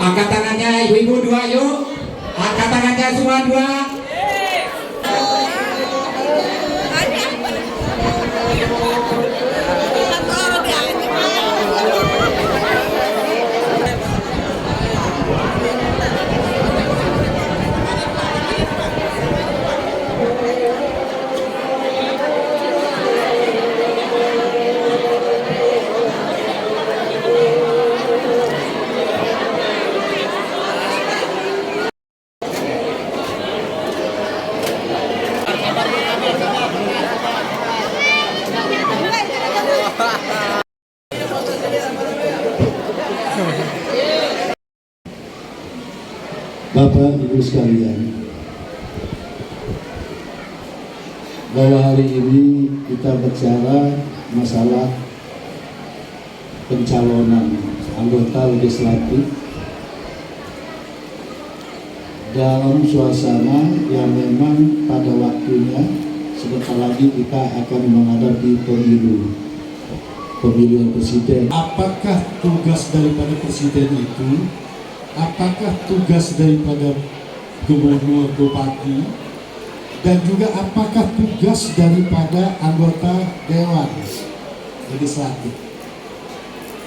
Angkat tangannya ibu-ibu dua yuk. Angkat tangannya semua dua. Bapak Ibu sekalian, bahwa hari ini kita bicara masalah pencalonan anggota legislatif dalam suasana yang memang pada waktunya sebentar lagi kita akan menghadapi pemilihan presiden. Apakah tugas daripada presiden itu? Apakah tugas daripada gubernur, bupati, dan juga apakah tugas daripada anggota dewan legislatif?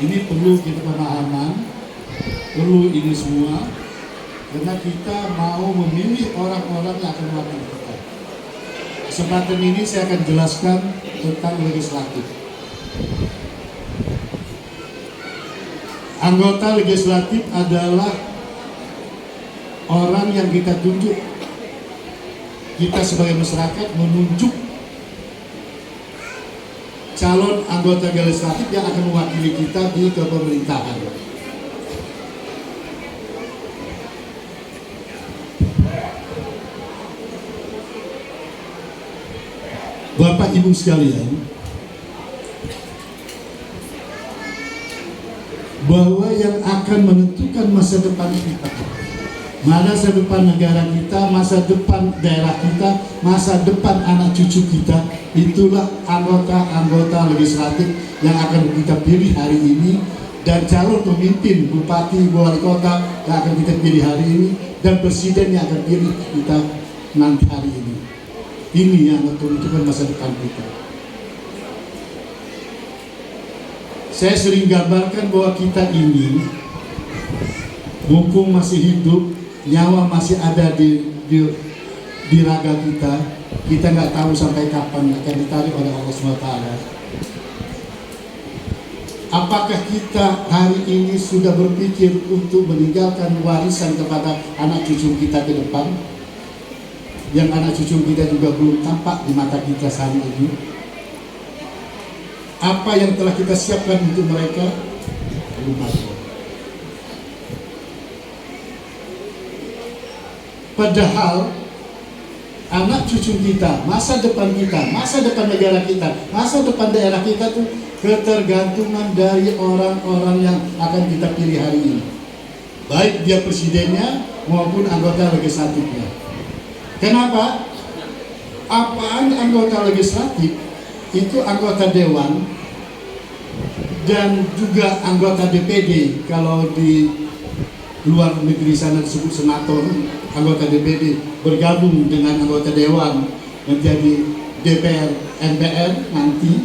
Ini perlu kita pemahaman, perlu ini semua, karena kita mau memilih orang-orang yang akan mewakili kita. Kesempatan ini saya akan jelaskan tentang legislatif. Anggota legislatif adalah orang yang kita tunjuk. Kita sebagai masyarakat menunjuk calon anggota legislatif yang akan mewakili kita di kepemerintahan. Bapak Ibu sekalian, bahwa yang akan menentukan masa depan kita, masa depan negara kita, masa depan daerah kita, masa depan anak cucu kita, itulah anggota-anggota legislatif yang akan kita pilih hari ini, dan calon pemimpin, bupati, wali kota yang akan kita pilih hari ini, dan presiden yang akan pilih kita nanti hari ini. Ini yang menentukan masa depan kita. Saya sering gambarkan bahwa kita ini, mumpung masih hidup, nyawa masih ada di raga kita nggak tahu sampai kapan akan ditarik oleh Allah SWT. Apakah kita hari ini sudah berpikir untuk meninggalkan warisan kepada anak cucu kita ke depan? Yang anak cucu kita juga belum tampak di mata kita saat ini. Apa yang telah kita siapkan untuk mereka? Belum ada. Padahal anak cucu kita, masa depan negara kita, masa depan daerah kita tuh ketergantungan dari orang-orang yang akan kita pilih hari ini. Baik dia presidennya maupun anggota legislatifnya. Kenapa? Apaan anggota legislatif? Itu anggota dewan dan juga anggota DPD. Kalau di luar negeri sana disebut senator, anggota DPD bergabung dengan anggota dewan menjadi DPR, MPR nanti.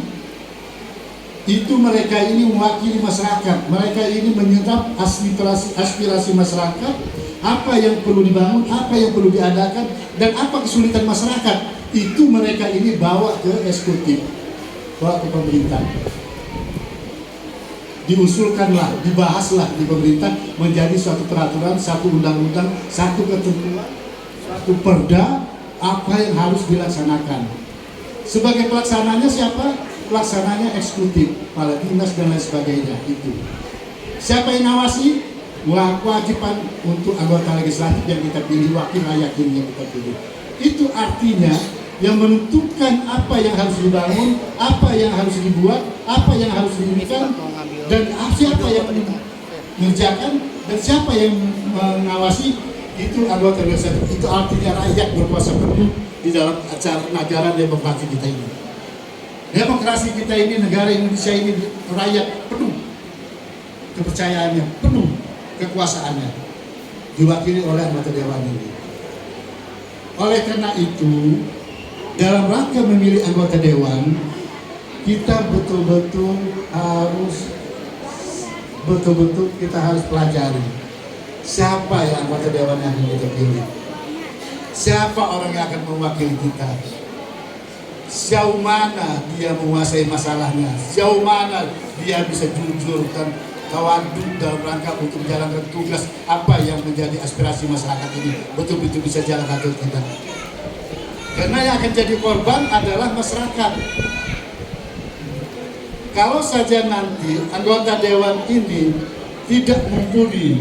Itu mereka ini mewakili masyarakat, mereka ini menyerap aspirasi masyarakat, apa yang perlu dibangun, apa yang perlu diadakan, dan apa kesulitan masyarakat. Itu mereka ini bawa ke eksekutif, bawa ke pemerintah. Diusulkanlah, dibahaslah di pemerintah menjadi suatu peraturan, satu undang-undang, satu ketentuan, satu perda, apa yang harus dilaksanakan. Sebagai pelaksananya siapa? Pelaksananya eksekutif, kepala dinas dan lain sebagainya. Itu siapa yang ngawasi? Kewajiban untuk anggota legislatif yang kita pilih, wakil rakyat yang kita pilih. Itu artinya yang menentukan apa yang harus dibangun, apa yang harus dibuat, apa yang harus diinginkan, dan siapa yang mengerjakan dan siapa yang mengawasi. Itu anggota legislatif. Itu artinya rakyat berkuasa penuh di dalam acara negara demokrasi kita ini. Demokrasi kita ini, negara Indonesia ini, rakyat penuh kepercayaannya, penuh kekuasaannya, diwakili oleh anggota dewan ini. Oleh karena itu, dalam rangka memilih anggota dewan, kita betul-betul harus pelajari siapa yang anggota dewan yang akan kita pilih, siapa orang yang akan mewakili kita, sejauh mana dia menguasai masalahnya, sejauh mana dia bisa jujur dan tawaduk dalam rangka untuk menjalankan tugas apa yang menjadi aspirasi masyarakat ini betul-betul bisa jalan atau tidak. Karena yang akan jadi korban adalah masyarakat. Kalau saja nanti anggota dewan ini tidak mumpuni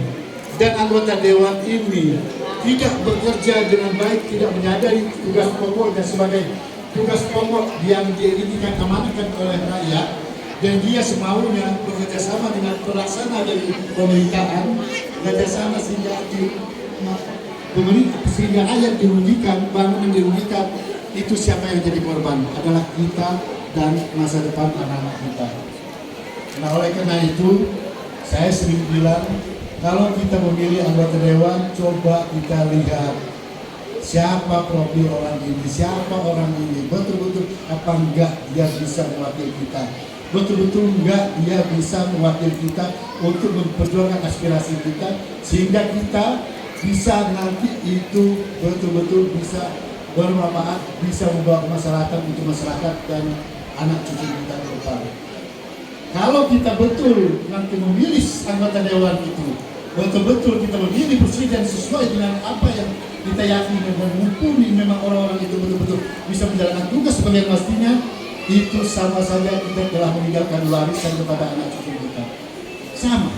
dan anggota dewan ini tidak bekerja dengan baik, tidak menyadari tugas pokok dan sebagai tugas pokok yang diinginkan amanahkan oleh rakyat, dan dia semaunya bekerja sama dengan pelaksana dari pemerintahan, bekerja sama sehingga rakyat dirugikan, bangunan dirugikan, itu siapa yang jadi korban? Adalah kita dan masa depan anak-anak kita. Nah, oleh karena itu saya sering bilang, kalau kita memilih anggota dewan, coba kita lihat siapa profil orang ini, siapa orang ini, betul-betul apa enggak dia bisa mewakili kita, betul-betul enggak dia bisa mewakili kita untuk memperjuangkan aspirasi kita, sehingga kita bisa nanti itu betul-betul bisa bermanfaat, bisa membawa masyarakat untuk masyarakat dan anak cucu kita ke depan. Kalau kita betul nanti memilih anggota dewan itu, betul-betul kita memilih bersih dan sesuai dengan apa yang kita yakini dan mumpuni, memang orang-orang itu betul-betul bisa menjalankan tugas sebagai mestinya, itu sama saja kita telah meninggalkan warisan kepada anak cucu kita. Sama.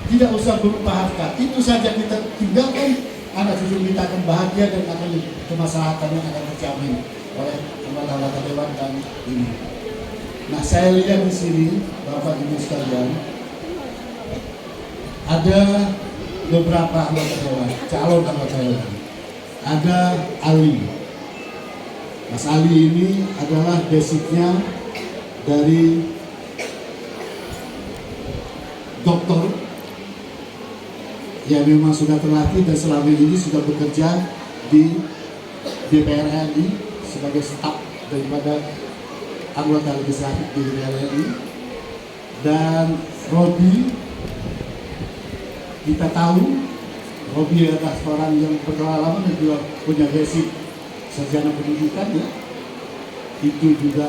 Tidak usah berupa harta, itu saja kita tinggalkan, anak cucu kita akan bahagia dan akan kemasyarakatan yang akan terjamin oleh anggota dewan dan ini. Nah, saya lihat di sini Bapak Ibu sekalian, ada beberapa anggota dewan, calon anggota dewan. Ada Ali. Mas Ali ini adalah basicnya dari dokter yang memang sudah terlatih dan selama ini sudah bekerja di DPR RI sebagai staf daripada anggota legislatif di DPR RI. Dan Robi, kita tahu Robi adalah seorang yang berpengalaman dan juga punya basic sarjana pendidikan, ya. Itu juga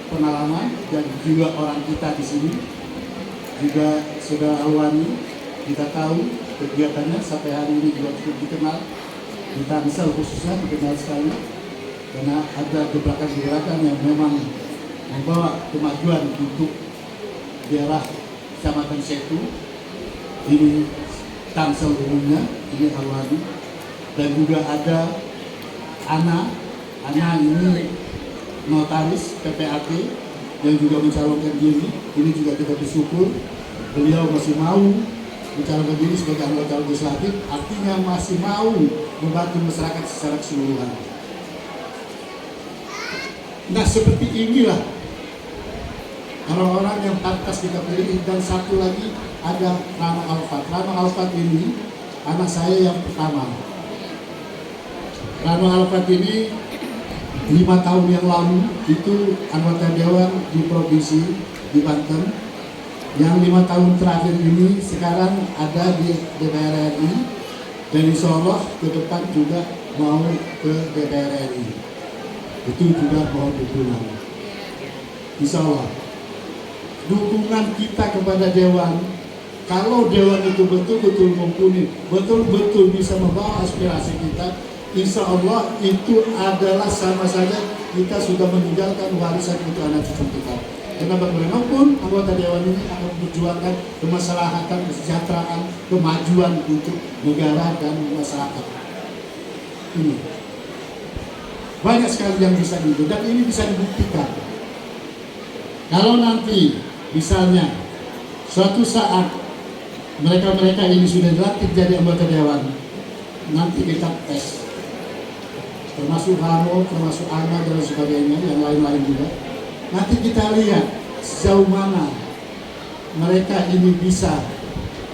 pengalaman, dan juga orang kita di sini juga Saudara Alwani, kita tahu kegiatannya sampai hari ini juga cukup dikenal di Tangsel, khususnya dikenal sekali karena ada gebrakan-gebrakan yang memang membawa kemajuan untuk daerah Kecamatan Setu ini, Tangsel umumnya, ini Alwani. Dan juga ada Ana ini notaris PPAT yang juga mencalonkan diri. Ini juga kita bersyukur beliau masih mau mencalonkan diri sebagai anggota legislatif, artinya masih mau membantu masyarakat secara keseluruhan. Nah, seperti inilah orang-orang yang pantas kita pilih. Dan satu lagi ada Rano Alfat. Rano Alfat ini anak saya yang pertama. Rano Alfat ini 5 tahun yang lalu itu anggota dewan di provinsi di Banten. Yang 5 tahun terakhir ini sekarang ada di DPR RI, dan insya Allah ke depan juga mau ke DPR RI. Itu juga mohon dukungan. Insya Allah dukungan kita kepada dewan, kalau dewan itu betul-betul mumpuni, betul-betul bisa membawa aspirasi kita, insya Allah itu adalah sama saja kita sudah meninggalkan warisan untuk anak cucu kita. Karena bagaimanapun anggota dewan ini akan memperjuangkan kemaslahatan, kesejahteraan, kemajuan untuk negara dan masyarakat. Ini banyak sekali yang bisa dibuat, dan ini bisa dibuktikan. Kalau nanti misalnya suatu saat mereka ini sudah dilantik jadi anggota dewan, nanti kita tes, termasuk Hamo, termasuk Ana dan sebagainya, yang lain-lain juga. Nanti kita lihat sejauh mana mereka ini bisa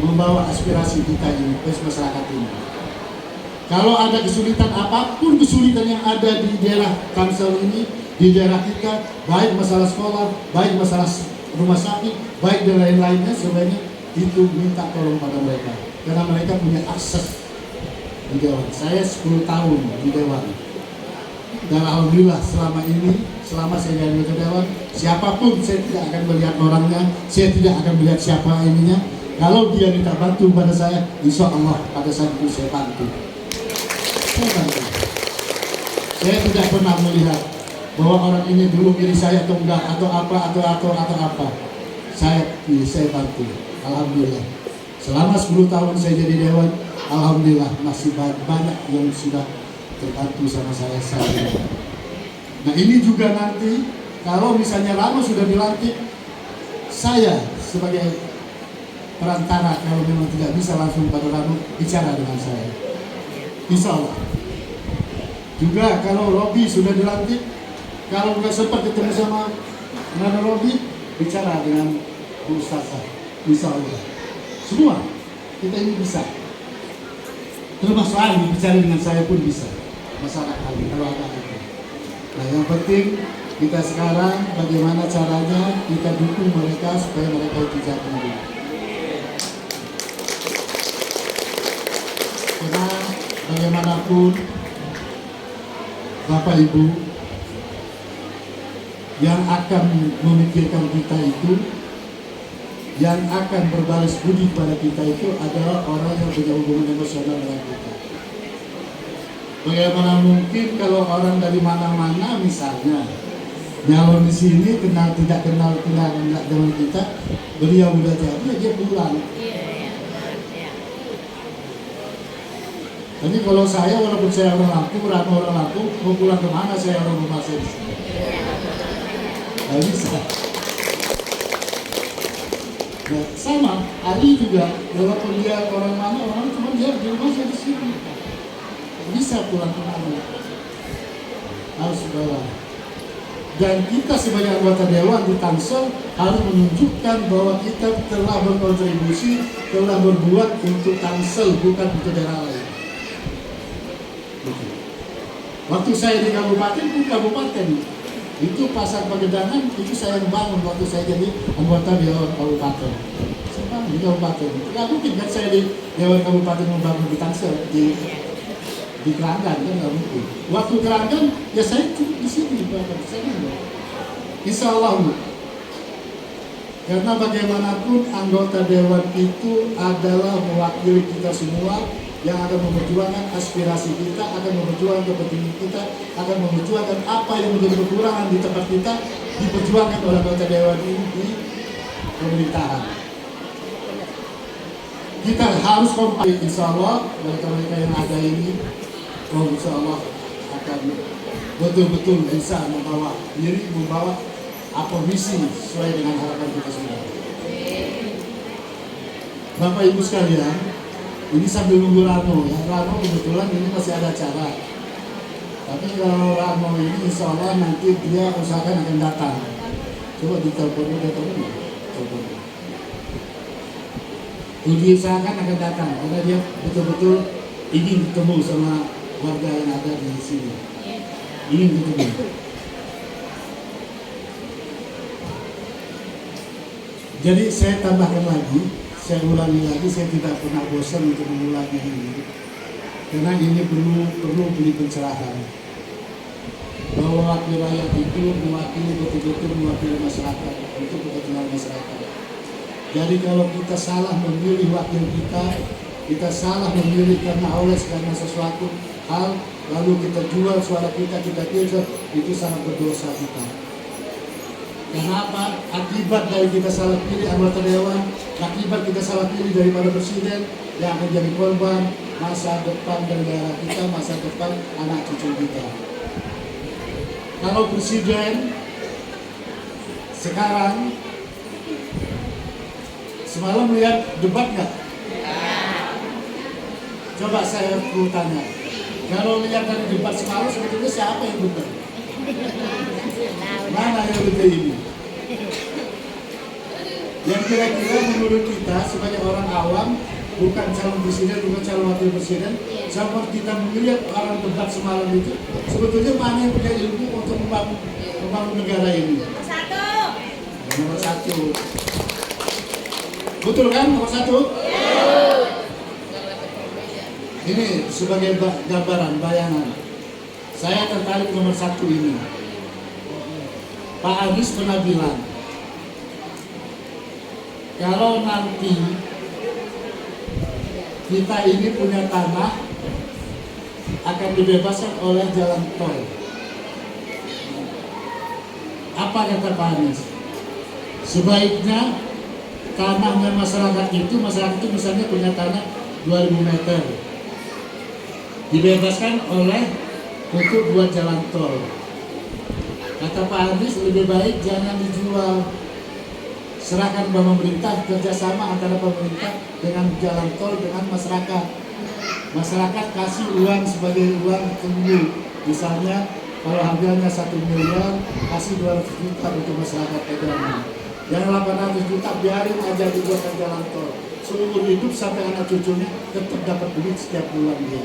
membawa aspirasi kita ini ke masyarakat ini. Kalau ada kesulitan apapun, kesulitan yang ada di daerah Tangsel ini, di daerah kita, baik masalah sekolah, baik masalah rumah sakit, baik dan lain-lainnya, sebenarnya itu minta tolong pada mereka, karena mereka punya akses di Dewan. Saya 10 tahun di Dewan, dan alhamdulillah selama ini, selama saya jadi anggota Dewan, siapapun saya tidak akan melihat orangnya, saya tidak akan melihat siapa ininya. Kalau dia minta bantu pada saya, insya Allah pada saat itu saya bantu. Saya tidak pernah melihat bahwa orang ini dulu pilih saya atau enggak, atau apa. Saya bantu. Alhamdulillah. Selama 10 tahun saya jadi Dewan, alhamdulillah masih banyak yang sudah terbantu sama saya. Nah ini juga nanti kalau misalnya Rano sudah dilantik, saya sebagai perantara, kalau memang tidak bisa langsung pada Rano, bicara dengan saya. Insya Allah. Juga kalau Robi sudah dilantik, kalau nggak sempat ketemu sama Nana Robi, bicara dengan Bu Ustazah. Insya Allah. Semua kita ini bisa. Termasuk ahli, bicara dengan saya pun bisa. Masalah ahli kalau ada itu. Nah yang penting kita sekarang bagaimana caranya kita dukung mereka supaya mereka itu jadi dulu. Karena bagaimanapun Bapak Ibu yang akan memikirkan kita itu, yang akan berbalas budi pada kita itu adalah orang yang punya hubungan emosional dengan kita. Bagaimana mungkin kalau orang dari mana-mana misalnya nyalon di sini tidak kenal dengan kita, beliau udah jadi dia pulang. Tapi kalau saya walaupun saya orang Lampung, Rano orang Lampung, mau pulang kemana saya orang rumah saya di sini. Nggak bisa. Nah, sama, Ali juga, walaupun dia orang mana, cuma dia di rumah saya di sini. Bisa pulang kemana. Harus bawa. Dan kita sebagai anggota Dewan di Tangsel harus menunjukkan bahwa kita telah berkontribusi, telah berbuat untuk Tangsel, bukan untuk daerah lain. Waktu saya di kabupaten pun kabupaten itu pasar Pagedangan itu saya yang bangun waktu saya jadi anggota Dewan Kabupaten. Saya bangun di kabupaten. Tidak mungkin kan saya di Dewan Kabupaten membangun di Tangsel di Keranggan, kan nggak mungkin. Waktu Keranggan ya saya cukup di sini saya insya Allah. Karena bagaimanapun anggota Dewan itu adalah mewakili kita semua, yang akan memperjuangkan aspirasi kita, akan memperjuangkan kepentingan kita, akan memperjuangkan apa yang menjadi kekurangan di tempat kita, diperjuangkan oleh anggota Dewan ini di pemerintahan. Kita harus kompak, insya Allah mereka-mereka yang ada ini, insya Allah akan betul-betul bisa membawa apa misi sesuai dengan harapan kita semua. Bapak Ibu sekalian, ini sambil nunggu Rano ya. Rano kebetulan ini masih ada acara. Tapi kalau Rano ini insya Allah nanti dia usahakan akan datang. Coba ditelepon dulu, telepon. Diusahakan akan datang karena dia betul-betul ingin ketemu sama warga yang ada di sini. Ingin ketemu. Jadi saya tambahkan lagi. Saya ulangi lagi, saya tidak pernah bosan untuk mengulangi ini, karena ini perlu beri pencerahan bahwa wakil rakyat itu betul-betul mewakili masyarakat untuk kepentingan masyarakat. Jadi kalau kita salah memilih wakil kita salah memilih karena sesuatu hal, lalu kita jual suara kita pilih, itu sangat berdosa kita. Kenapa? Akibat dari kita salah pilih anggota Dewan, akibat kita salah pilih daripada presiden yang akan jadi korban masa depan negara kita, masa depan anak cucu kita. Kalau presiden sekarang semalam lihat debat nggak? Coba saya tanya. Kalau lihat dari debat semalam sebetulnya siapa yang benar? Mana yang lebih ini? yang kira-kira menurut kita sebagai orang awam, bukan calon presiden, bukan calon wakil presiden, sama kita melihat orang debat semalam itu, sebetulnya mana yang punya ilmu untuk membangun negara ini? Nomor satu. Betul kan nomor satu? Ini sebagai gambaran, bayangan. Saya tertarik nomor satu ini. Pak Anies pernah bilang, kalau nanti kita ini punya tanah akan dibebaskan oleh jalan tol. Apa kata Pak Anies? Sebaiknya tanahnya masyarakat itu misalnya punya tanah 2000 meter, dibebaskan untuk buat jalan tol. Kata Pak Anies, lebih baik jangan dijual, serahkan ke pemerintah, kerjasama antara pemerintah dengan jalan tol dengan masyarakat. Masyarakat kasih uang sebagai uang tunggu, misalnya kalau harganya 1 miliar, kasih 200 juta untuk masyarakat pedana. Yang 800 juta biarin aja dibuatkan jalan tol. Seumur hidup sampai anak cucunya tetap dapat duit setiap bulan dia.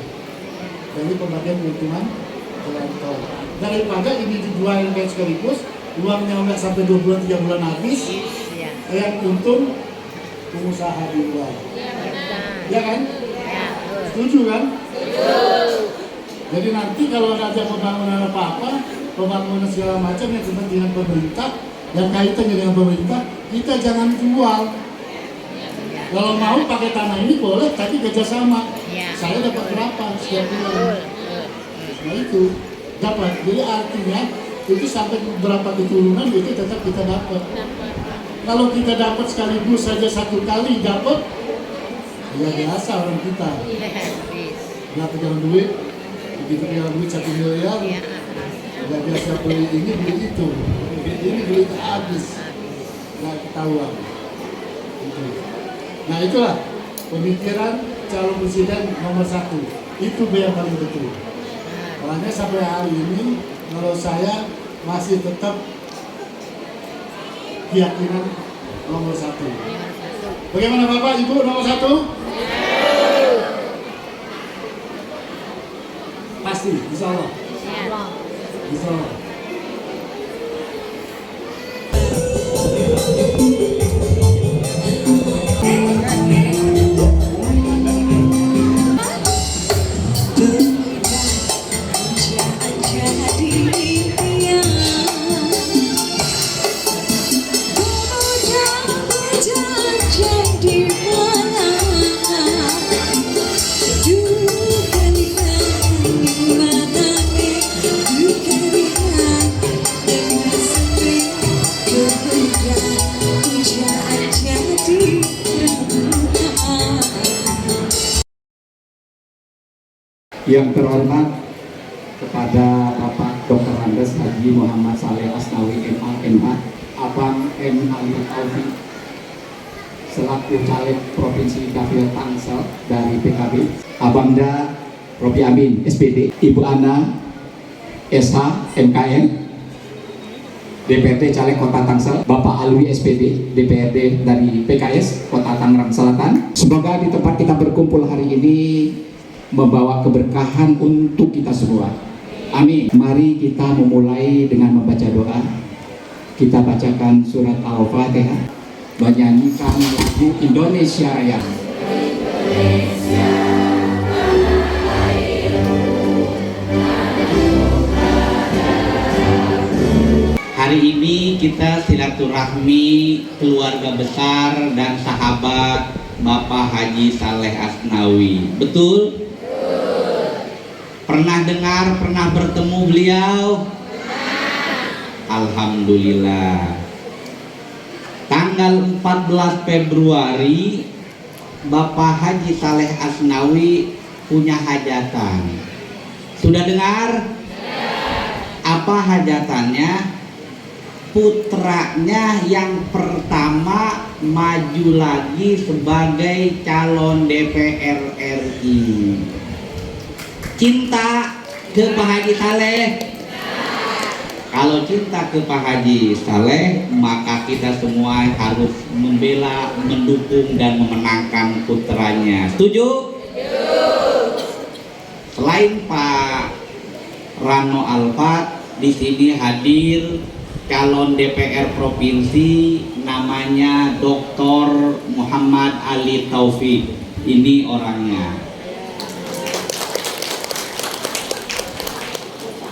Dari pembagian keuntungan jalan tol. Daripada ini dijual kayak sekaligus, uangnya nggak sampai 2 bulan 3 bulan habis, yang untung pengusaha di luar. Ya kan? Setuju kan? Jadi nanti kalau ada pembangunan apa-apa, pembangunan segala macam yang kepentingan pemerintah, yang kaitannya dengan pemerintah, kita jangan jual. Kalau mau pakai tanah ini boleh, tapi kerjasama. Saya dapat berapa setiap bulan? Nah itu dapat. Jadi artinya itu sampai berapa keturunan itu tetap kita dapat. Kalau kita dapat sekaligus saja 1 kali dapat, ya biasa orang kita. Nggak pegang duit, begitu pegang duit 1 miliar, nggak biasa beli ini beli itu, ini beli itu habis, nggak ketahuan. Gitu. Nah itulah pemikiran calon presiden nomor 1. Itu yang paling betul. Makanya sampai hari ini, menurut saya masih tetap keyakinan nomor 1. Bagaimana Bapak Ibu nomor 1? Pasti, insya Allah. Insya Allah. Yang terhormat kepada Bapak Dr. Andes Haji Muhammad Saleh Asnawi MA MH, Abang M. Ali Taufik selaku caleg Provinsi Dapil Tangsel dari PKB, Abangda Robi Amin SPD, Ibu Ana SH MKN DPRD Caleg Kota Tangsel, Bapak Alwi SPD DPRD dari PKS Kota Tangerang Selatan. Semoga di tempat kita berkumpul hari ini membawa keberkahan untuk kita semua. Amin. Mari kita memulai dengan membaca doa. Kita bacakan surat Al-Fatihah, menyanyikan lagu Indonesia Raya. Hari ini kita silaturahmi keluarga besar dan sahabat Bapak Haji Saleh Asnawi. Betul? Pernah dengar, pernah bertemu beliau? Alhamdulillah. Tanggal 14 Februari Bapak Haji Saleh Asnawi punya hajatan. Sudah dengar? Apa hajatannya? Putranya yang pertama maju lagi sebagai calon DPR RI. Cinta ke Pak Haji Saleh? Kalau cinta ke Pak Haji Saleh, maka kita semua harus membela, mendukung, dan memenangkan putranya. Setuju? Selain Pak Rano Alfat, di sini hadir calon DPR provinsi namanya Dr. Muhammad Ali Taufik. Ini orangnya.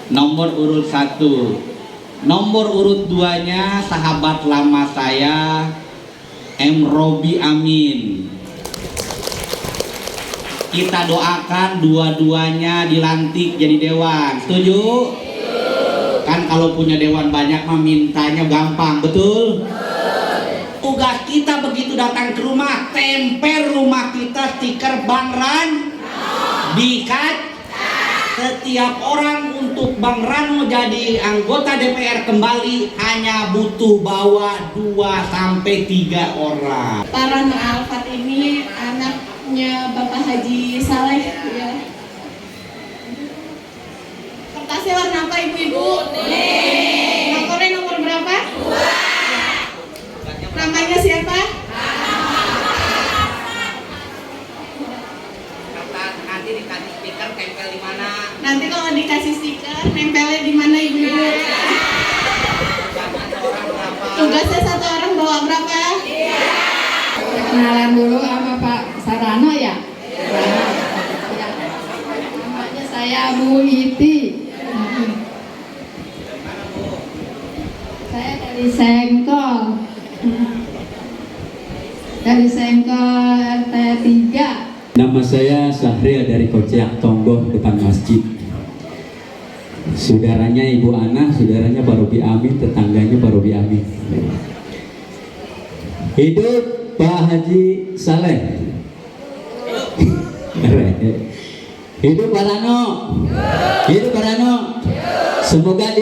Nomor urut 1. Nomor urut 2-nya sahabat lama saya, M. Robi Amin. Kita doakan dua-duanya dilantik jadi dewan. Setuju? Kan kalau punya dewan banyak mah mintanya gampang, betul? Tugas kita begitu datang ke rumah, tempel rumah kita stiker Bang Ran, dikat. Setiap orang untuk Bang Rano jadi anggota DPR kembali hanya butuh bawa 2-3 orang. Pak Rano Alfat ini anaknya Bapak Haji Saleh ya. Kertasnya warna apa ibu-ibu? Nomornya nomor berapa? 2. Namanya siapa? Nanti dikasih stiker tempel di mana? Nanti kalau dikasih stiker nempelnya di mana ibu-ibu? Tugasnya 1 orang bawa berapa? Kenalan dulu sama Pak Sarano ya. Namanya saya Bu Iti. Saya dari Sengkol. Dari Sengkol RT 3. Nama saya Sahril dari Kociak Tonggoh depan masjid. Saudaranya Ibu Ana, saudaranya Pak Robi Amin, tetangganya Pak Robi Amin. Hidup Pak Haji Saleh. Hidup Pak Rano. Hidup Pak Rano. Semoga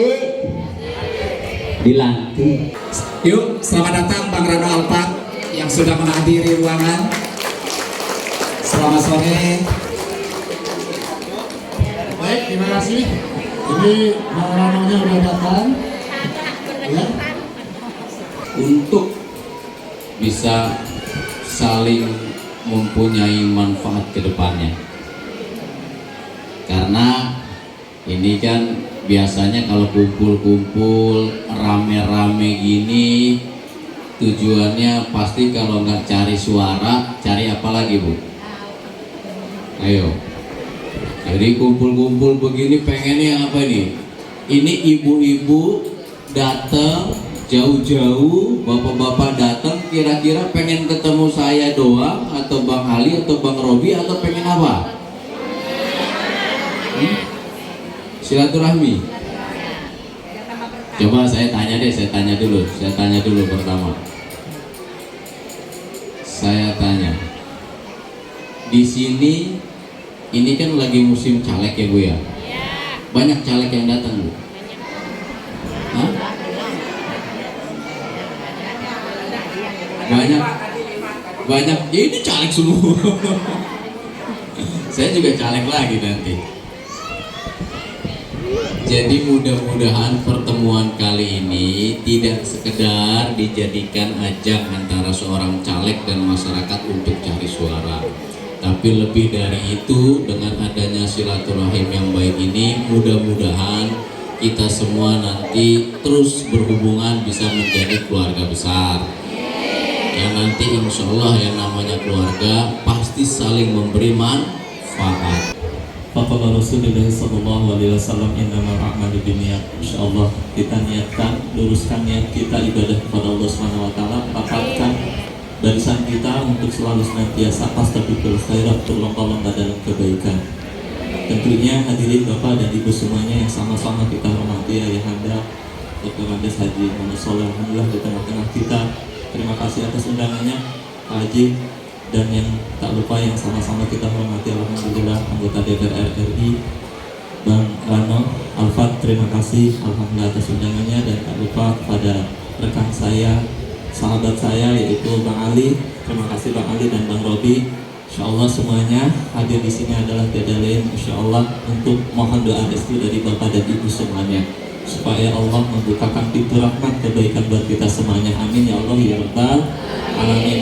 dilantik. Yuk, selamat datang Bang Rano Alfat yang sudah menghadiri ruangan. Selamat sore. Baik, terima kasih. Ini Bang Ranonya udah datang. Ya. Untuk bisa saling mempunyai manfaat ke depannya. Karena ini kan biasanya kalau kumpul-kumpul rame-rame gini tujuannya pasti kalau nggak cari suara, cari apa lagi Bu? Ayo. Jadi kumpul-kumpul begini pengennya apa nih? Ini ibu-ibu datang jauh-jauh, bapak-bapak datang kira-kira pengen ketemu saya doang atau Bang Ali atau Bang Robi atau pengen apa? Silaturahmi. Coba saya tanya dulu pertama. Saya tanya. Di sini ini kan lagi musim caleg ya Bu ya? Banyak caleg yang datang Bu? Hah? Banyak, ya ini caleg semua. Saya juga caleg lagi nanti. Jadi mudah-mudahan pertemuan kali ini tidak sekedar dijadikan ajang antara seorang caleg dan masyarakat untuk cari suara, tapi lebih dari itu dengan adanya silaturahim yang baik ini mudah-mudahan kita semua nanti terus berhubungan bisa menjadi keluarga besar yang nanti insya Allah yang namanya keluarga pasti saling memberi manfaat. Faqala Rasulullah sallallahu alaihi wasallam innamal a'malu binniyat. Insyaallah kita niatkan, luruskan niat kita ibadah kepada Allah Subhanahu wa taala, rapatkan barisan kita untuk selalu senantiasa fastabiqul khairat, berlomba-lomba dalam kebaikan. Tentunya hadirin Bapak dan Ibu semuanya yang sama-sama kita hormati Ayahanda Dr. Andes Haji Muhammad Saleh, alhamdulillah di tengah-tengah kita. Terima kasih atas undangannya Pak Haji. Dan yang tak lupa yang sama-sama kita hormati alhamdulillah anggota DPR RI Bang Rano Alfat, terima kasih alhamdulillah atas undangannya. Dan tak lupa kepada rekan saya, sahabat saya yaitu Bang Ali, terima kasih Bang Ali dan Bang Robi. Insyaallah semuanya hadir di sini adalah tiada lain insyaallah untuk mohon doa restu dari Bapak dan Ibu semuanya. supaya Allah membukakan pintu rahmat kebaikan buat kita semuanya. Amin ya Allah ya Rabbal alamin.